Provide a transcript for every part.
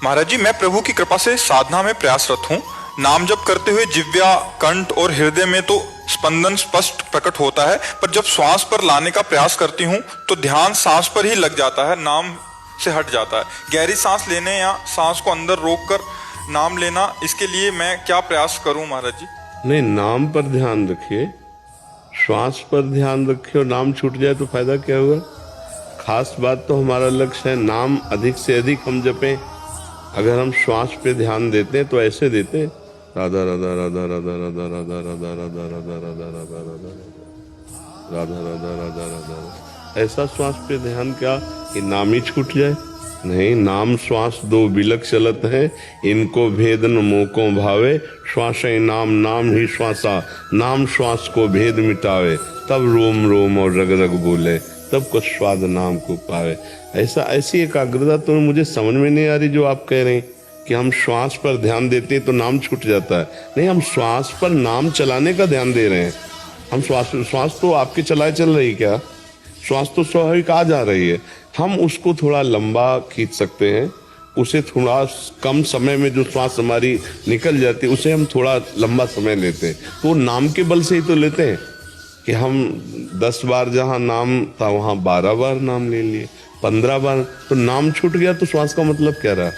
महाराज जी, मैं प्रभु की कृपा से साधना में प्रयासरत हूँ। नाम जप करते हुए जिह्वा, कंठ और हृदय में तो स्पंदन स्पष्ट प्रकट होता है, पर जब श्वास पर लाने का प्रयास करती हूँ तो ध्यान सांस पर ही लग जाता है, नाम से हट जाता है। गहरी सांस लेने या सांस को अंदर रोककर नाम लेना, इसके लिए मैं क्या प्रयास करूं महाराज जी? नहीं, नाम पर ध्यान रखिए, श्वास पर ध्यान रखिए और नाम छूट जाए तो फायदा क्या हुआ। खास बात तो हमारा लक्ष्य है नाम अधिक से अधिक हम जपें। अगर हम श्वास पे ध्यान देते हैं तो ऐसे देते हैं, राधा राधा राधा राधा राधा राधा राधा राधा राधा राधा राधा राधा राधा राधा राधा, ऐसा श्वास पे ध्यान क्या कि नाम ही छूट जाए। नहीं, नाम श्वास दो बिलक चलत है, इनको भेद न मोको भावे, श्वास नाम नाम ही श्वासा, नाम श्वास को भेद मिटावे, तब रोम रोम और रग रग बोले, तब कुछ स्वाद नाम को पावे। ऐसी एकाग्रता तो मुझे समझ में नहीं आ रही जो आप कह रहे हैं कि हम श्वास पर ध्यान देते हैं तो नाम छूट जाता है। नहीं, हम श्वास पर नाम चलाने का ध्यान दे रहे हैं। हम श्वास तो आपके चलाए चल रही, क्या श्वास तो स्वाभाविक आ जा रही है। हम उसको थोड़ा लंबा खींच सकते हैं, उसे थोड़ा कम समय में जो श्वास हमारी निकल जाती है उसे हम थोड़ा लंबा समय लेते हैं। तो नाम के बल से ही तो लेते हैं कि हम 10 बार जहाँ नाम था वहाँ 12 बार नाम ले लिए, 15 बार, तो नाम छूट गया तो श्वास का मतलब क्या रहा।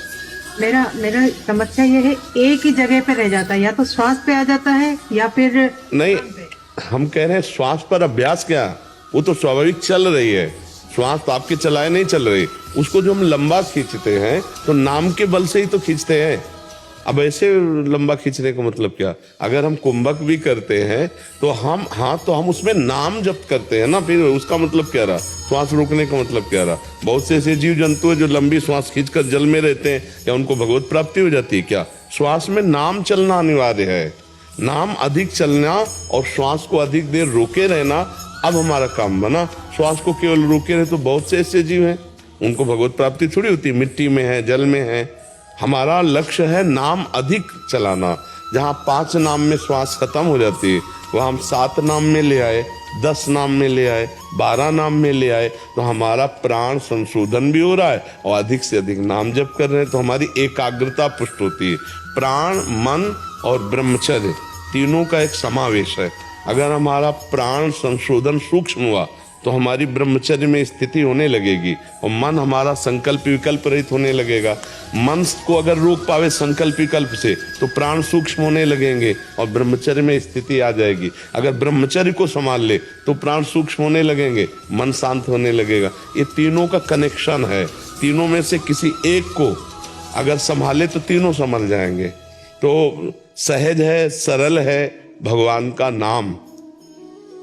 मेरा समस्या ये है, एक ही जगह पे रह जाता है, या तो श्वास पे आ जाता है या फिर नहीं। हम कह रहे हैं श्वास पर अभ्यास क्या, वो तो स्वाभाविक चल रही है, श्वास तो आपके चलाए नहीं चल रही, उसको जो हम लंबा खींचते हैं तो नाम के बल से ही तो खींचते हैं। अब ऐसे लंबा खींचने का मतलब क्या। अगर हम कुंभक भी करते हैं तो हम उसमें नाम जप करते हैं ना, फिर उसका मतलब क्या रहा, श्वास रोकने का मतलब क्या रहा। बहुत से ऐसे जीव जंतु है जो लंबी श्वास खींचकर जल में रहते हैं, क्या उनको भगवत प्राप्ति हो जाती है क्या। श्वास में नाम चलना अनिवार्य है, नाम अधिक चलना और श्वास को अधिक देर रोके रहना अब हमारा काम बना। श्वास को केवल रोके रहे तो बहुत से ऐसे जीव हैं उनको भगवत प्राप्ति थोड़ी होती, मिट्टी में है, जल में है। हमारा लक्ष्य है नाम अधिक चलाना। जहाँ 5 नाम में श्वास खत्म हो जाती है वह हम 7 नाम में ले आए, 10 नाम में ले आए, 12 नाम में ले आए, तो हमारा प्राण संशोधन भी हो रहा है और अधिक से अधिक नाम जप कर रहे हैं तो हमारी एकाग्रता पुष्ट होती है। प्राण, मन और ब्रह्मचर्य तीनों का एक समावेश है। अगर हमारा प्राण संशोधन सूक्ष्म हुआ तो हमारी ब्रह्मचर्य में स्थिति होने लगेगी और मन हमारा संकल्प विकल्प रहित होने लगेगा। मन को अगर रोक पावे संकल्प विकल्प से तो प्राण सूक्ष्म होने लगेंगे और ब्रह्मचर्य में स्थिति आ जाएगी। अगर ब्रह्मचर्य को संभाल ले तो प्राण सूक्ष्म होने लगेंगे, मन शांत होने लगेगा। ये तीनों का कनेक्शन है, तीनों में से किसी एक को अगर संभाले तो तीनों संभल जाएंगे। तो सहज है, सरल है, भगवान का नाम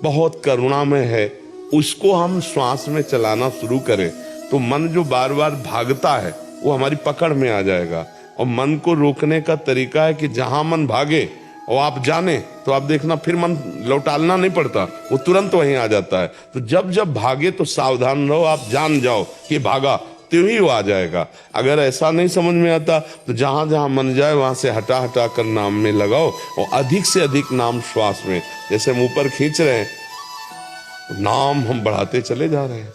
बहुत करुणामय है, उसको हम श्वास में चलाना शुरू करें तो मन जो बार बार भागता है वो हमारी पकड़ में आ जाएगा। और मन को रोकने का तरीका है कि जहां मन भागे और आप जाने तो आप देखना फिर मन लौटालना नहीं पड़ता, वो तुरंत वहीं आ जाता है। तो जब जब भागे तो सावधान रहो, आप जान जाओ कि भागा तो ही वो आ जाएगा। अगर ऐसा नहीं समझ में आता तो जहां जहां मन जाए वहां से हटा हटा कर नाम में लगाओ और अधिक से अधिक नाम श्वास में, जैसे हम ऊपर खींच रहे हैं नाम हम बढ़ाते चले जा रहे हैं।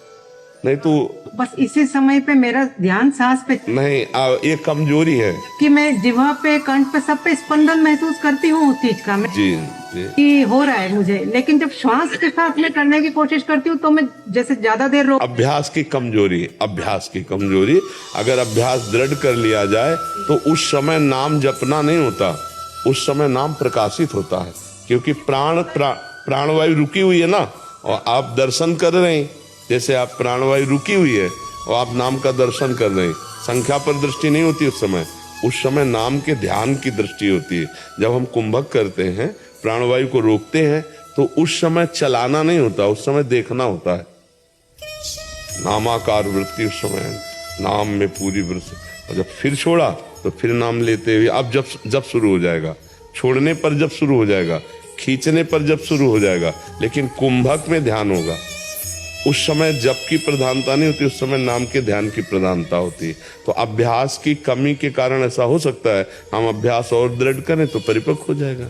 नहीं तो बस इसी समय पे मेरा ध्यान सांस पे नहीं, ये कमजोरी है कि मैं जिह्वा पे, कंठ पे, सब पे स्पंदन महसूस करती हूँ उस चीज का, जी कि हो रहा है मुझे, लेकिन जब श्वास के साथ में करने की कोशिश करती हूँ तो मैं जैसे ज्यादा देर अभ्यास की कमजोरी। अगर अभ्यास दृढ़ कर लिया जाए तो उस समय नाम जपना नहीं होता, उस समय नाम प्रकाशित होता है, क्योंकि प्राणवायु रुकी हुई है ना, और आप दर्शन कर रहे हैं। जैसे आप प्राणवायु रुकी हुई है और आप नाम का दर्शन कर रहे हैं, संख्या पर दृष्टि नहीं होती उस समय नाम के ध्यान की दृष्टि होती है। जब हम कुंभक करते हैं, प्राणवायु को रोकते हैं, तो उस समय चलाना नहीं होता, उस समय देखना होता है। नामाकार वृत्ति उस समय नाम में पूरी वृत्ति, और जब फिर छोड़ा तो फिर नाम लेते हुए, अब जब शुरू हो जाएगा, छोड़ने पर जब शुरू हो जाएगा, खींचने पर जब शुरू हो जाएगा, लेकिन कुंभक में ध्यान होगा। उस समय जप की प्रधानता नहीं होती, उस समय नाम के ध्यान की प्रधानता होती है। तो अभ्यास की कमी के कारण ऐसा हो सकता है, हम अभ्यास और दृढ़ करें तो परिपक्व हो जाएगा।